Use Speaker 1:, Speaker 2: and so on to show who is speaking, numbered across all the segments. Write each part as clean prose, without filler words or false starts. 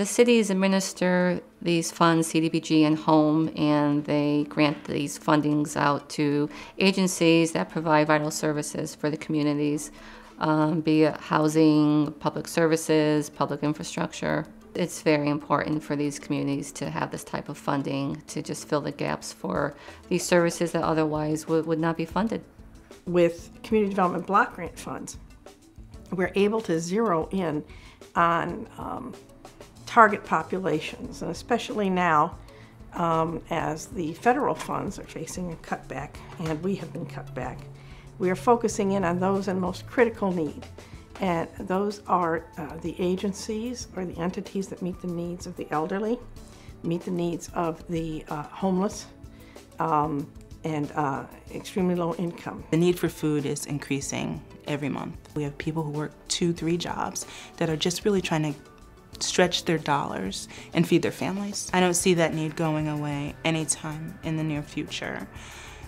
Speaker 1: The cities administer these funds, CDBG and Home, and they grant these fundings out to agencies that provide vital services for the communities, be it housing, public services, public infrastructure. It's very important for these communities to have this type of funding to just fill the gaps for these services that otherwise would not be funded.
Speaker 2: With community development block grant funds, we're able to zero in on target populations, and especially now as the federal funds are facing a cutback, and we have been cut back, we are focusing in on those in most critical need. And those are the agencies or the entities that meet the needs of the elderly, meet the needs of the homeless, and extremely low income.
Speaker 3: The need for food is increasing every month. We have people who work 2-3 jobs that are just really trying to stretch their dollars and feed their families. I don't see that need going away anytime in the near future.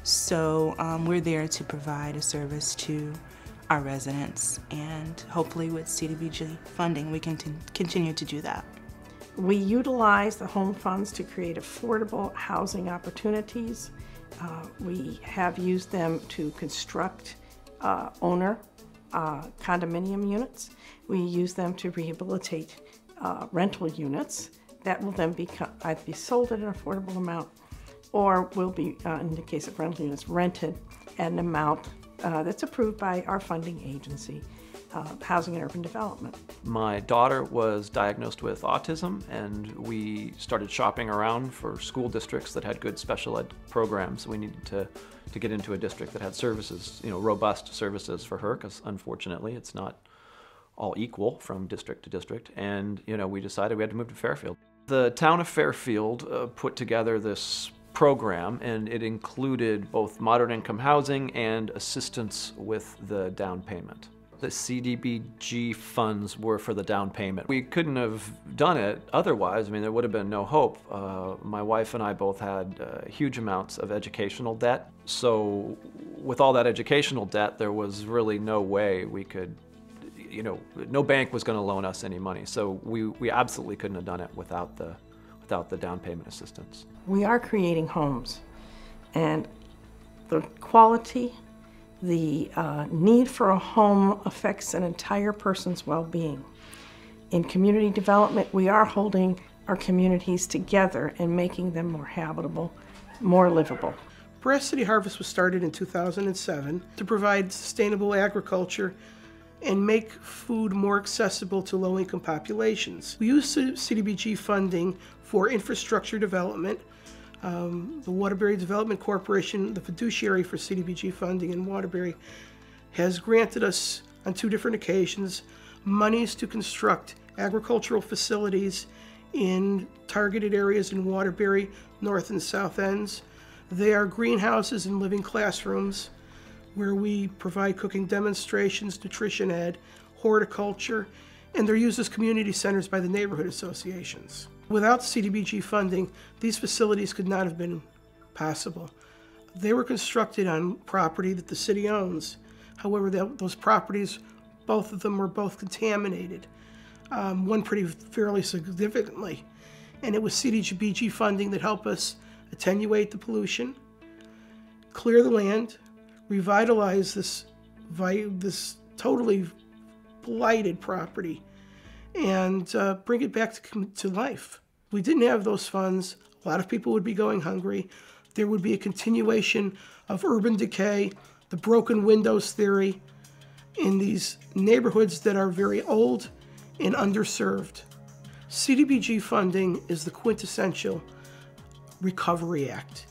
Speaker 3: So we're there to provide a service to our residents, and hopefully with CDBG funding we can continue to do that.
Speaker 2: We utilize the home funds to create affordable housing opportunities. We have used them to construct owner condominium units. We use them to rehabilitate rental units that will then either be sold at an affordable amount or will be, in the case of rental units, rented at an amount that's approved by our funding agency, Housing and Urban Development.
Speaker 4: My daughter was diagnosed with autism, and we started shopping around for school districts that had good special ed programs. We needed to get into a district that had services, robust services for her, because unfortunately it's not all equal from district to district. And we decided we had to move to Fairfield. The town of Fairfield put together this program, and it included both moderate income housing and assistance with the down payment. The CDBG funds were for the down payment. We couldn't have done it otherwise. There would have been no hope. My wife and I both had huge amounts of educational debt. So with all that educational debt, there was really no way we could, no bank was going to loan us any money. So we absolutely couldn't have done it without the down payment assistance.
Speaker 2: We are creating homes, and the quality, the need for a home affects an entire person's well-being. In community development, we are holding our communities together and making them more habitable, more livable.
Speaker 5: Brass City Harvest was started in 2007 to provide sustainable agriculture and make food more accessible to low-income populations. We use CDBG funding for infrastructure development. The Waterbury Development Corporation, the fiduciary for CDBG funding in Waterbury, has granted us on 2 different occasions monies to construct agricultural facilities in targeted areas in Waterbury, North and South Ends. They are greenhouses and living classrooms where we provide cooking demonstrations, nutrition ed, horticulture, and they're used as community centers by the neighborhood associations. Without CDBG funding, these facilities could not have been possible. They were constructed on property that the city owns. However, those properties, both of them were both contaminated, one pretty fairly significantly. And it was CDBG funding that helped us attenuate the pollution, clear the land, revitalize this totally blighted property, and bring it back to life. If we didn't have those funds, a lot of people would be going hungry. There would be a continuation of urban decay, the broken windows theory in these neighborhoods that are very old and underserved. CDBG funding is the quintessential Recovery Act.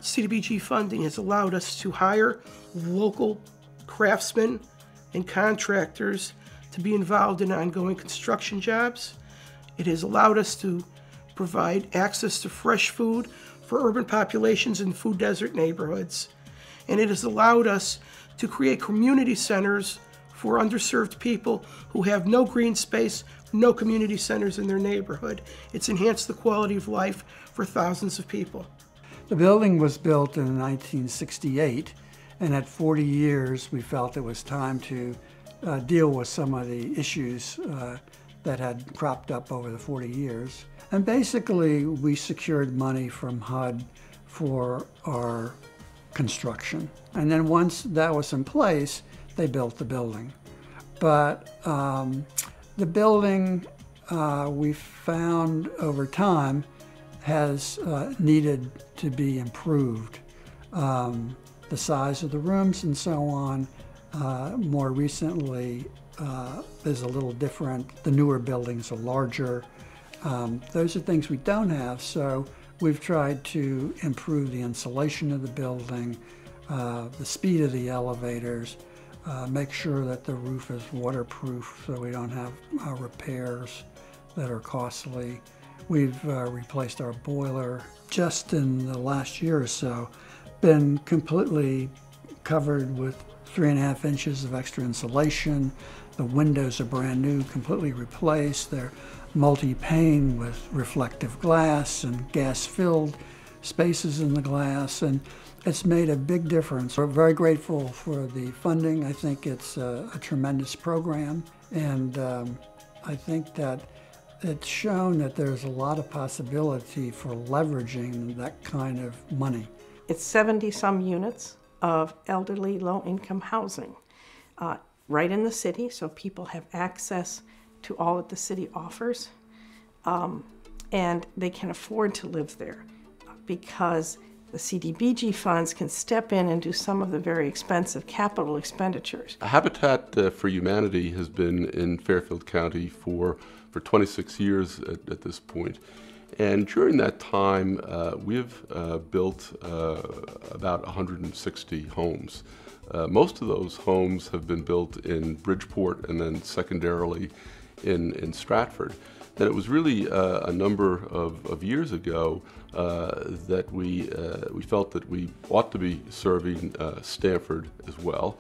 Speaker 5: CDBG funding has allowed us to hire local craftsmen and contractors to be involved in ongoing construction jobs. It has allowed us to provide access to fresh food for urban populations in food desert neighborhoods. And it has allowed us to create community centers for underserved people who have no green space, no community centers in their neighborhood. It's enhanced the quality of life for thousands of people.
Speaker 6: The building was built in 1968, and at 40 years we felt it was time to deal with some of the issues that had cropped up over the 40 years. And basically, we secured money from HUD for our construction. And then once that was in place, they built the building. But the building, we found over time, has needed to be improved. The size of the rooms and so on, more recently, is a little different. The newer buildings are larger. Those are things we don't have, so we've tried to improve the insulation of the building, the speed of the elevators, make sure that the roof is waterproof so we don't have repairs that are costly. We've replaced our boiler just in the last year or so, been completely covered with 3.5 inches of extra insulation. The windows are brand new, completely replaced. They're multi-pane with reflective glass and gas-filled spaces in the glass, and it's made a big difference. We're very grateful for the funding. I think it's a tremendous program, and I think that it's shown that there's a lot of possibility for leveraging that kind of money.
Speaker 2: It's 70-some units of elderly, low-income housing right in the city, so people have access to all that the city offers, and they can afford to live there because the CDBG funds can step in and do some of the very expensive capital expenditures.
Speaker 7: Habitat for Humanity has been in Fairfield County for 26 years at this point. And during that time, we've built about 160 homes. Most of those homes have been built in Bridgeport and then secondarily in Stratford. And it was really a number of years ago that we felt that we ought to be serving Stamford as well.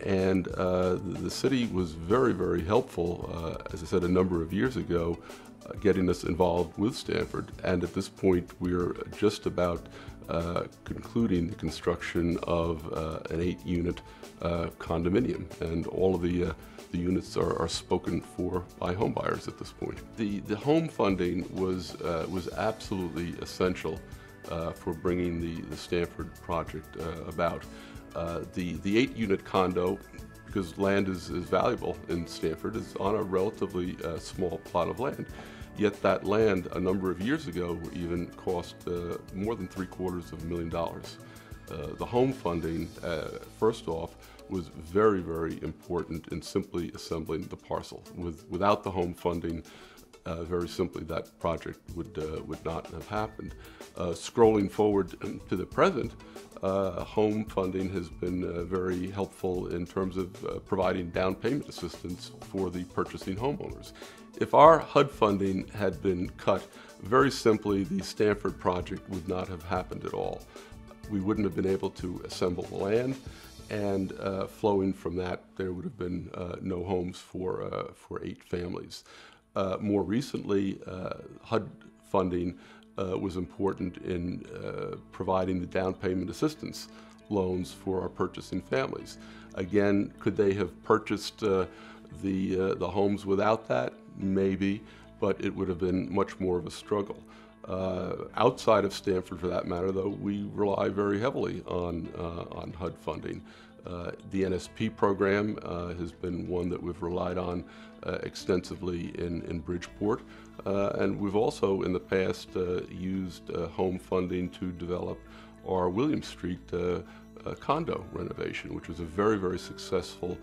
Speaker 7: And the city was very, very helpful, as I said, a number of years ago, getting us involved with Stamford. And at this point, we're just about concluding the construction of an 8-unit condominium. And all of the units are spoken for by home buyers at this point. The home funding was absolutely essential for bringing the Stamford project about. The 8-unit condo, because land is valuable in Stamford, is on a relatively small plot of land. Yet that land, a number of years ago, even cost more than $750,000. The home funding, first off, was very, very important in simply assembling the parcel. Without the home funding, very simply, that project would not have happened. Scrolling forward to the present, home funding has been very helpful in terms of providing down payment assistance for the purchasing homeowners. If our HUD funding had been cut, very simply, the Stamford project would not have happened at all. We wouldn't have been able to assemble the land, and flowing from that, there would have been no homes for 8 families. More recently, HUD funding was important in providing the down payment assistance loans for our purchasing families. Again, could they have purchased the homes without that? Maybe, but it would have been much more of a struggle. Outside of Stamford, for that matter, though, we rely very heavily on HUD funding. The NSP program has been one that we've relied on extensively in Bridgeport, and we've also in the past used home funding to develop our William Street condo renovation, which was a very, very successful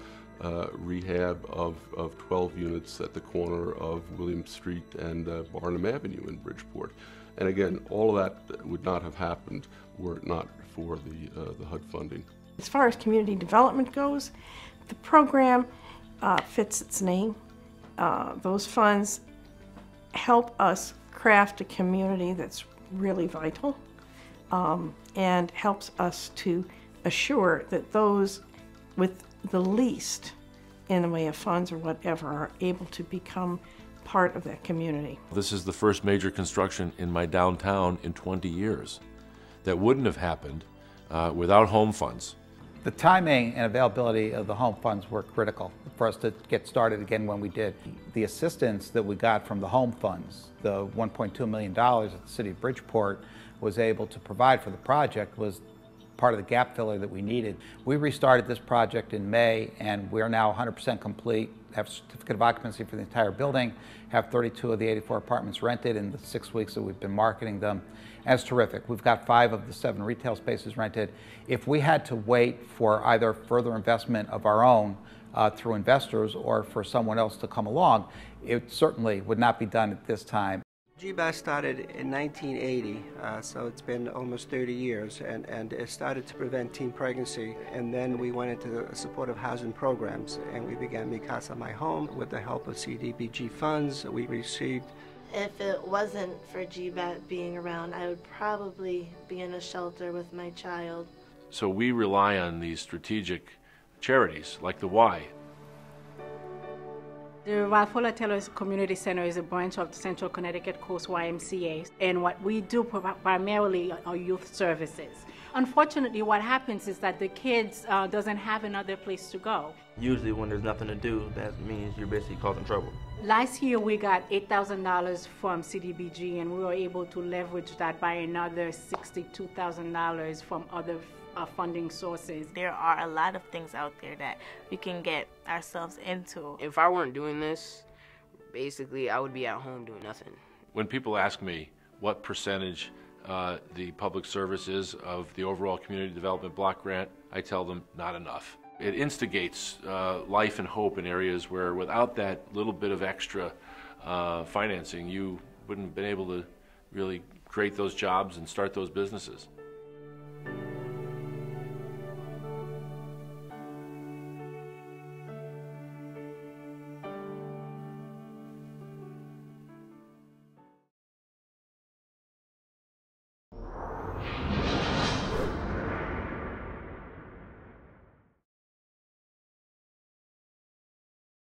Speaker 7: rehab of 12 units at the corner of William Street and Barnum Avenue in Bridgeport. And again, all of that would not have happened were it not for the HUD funding.
Speaker 2: As far as community development goes, the program fits its name. Those funds help us craft a community that's really vital and helps us to assure that those with the least in the way of funds or whatever are able to become part of that community.
Speaker 8: This is the first major construction in my downtown in 20 years that wouldn't have happened without home funds.
Speaker 9: The timing and availability of the home funds were critical for us to get started again when we did. The assistance that we got from the home funds, the $1.2 million that the City of Bridgeport was able to provide for the project, was part of the gap filler that we needed. We restarted this project in May, and we are now 100% complete, have a certificate of occupancy for the entire building, have 32 of the 84 apartments rented in the 6 weeks that we've been marketing them. And it's terrific. We've got 5 of the 7 retail spaces rented. If we had to wait for either further investment of our own through investors or for someone else to come along, it certainly would not be done at this time.
Speaker 10: GBAT started in 1980, so it's been almost 30 years, and it started to prevent teen pregnancy. And then we went into supportive housing programs, and we began Mi Casa My Home with the help of CDBG funds we received.
Speaker 11: If it wasn't for GBAT being around, I would probably be in a shelter with my child.
Speaker 8: So we rely on these strategic charities like the Y.
Speaker 12: The Ralph Taylor Community Center is a branch of the Central Connecticut Coast YMCA, and what we do primarily are youth services. Unfortunately, what happens is that the kids doesn't have another place to go.
Speaker 13: Usually when there's nothing to do, that means you're basically causing trouble.
Speaker 12: Last year we got $8,000 from CDBG, and we were able to leverage that by another $62,000 from other funding sources.
Speaker 14: There are a lot of things out there that we can get ourselves into.
Speaker 15: If I weren't doing this, basically I would be at home doing nothing.
Speaker 8: When people ask me what percentage the public service is of the overall community development block grant, I tell them not enough. It instigates life and hope in areas where without that little bit of extra financing, you wouldn't have been able to really create those jobs and start those businesses.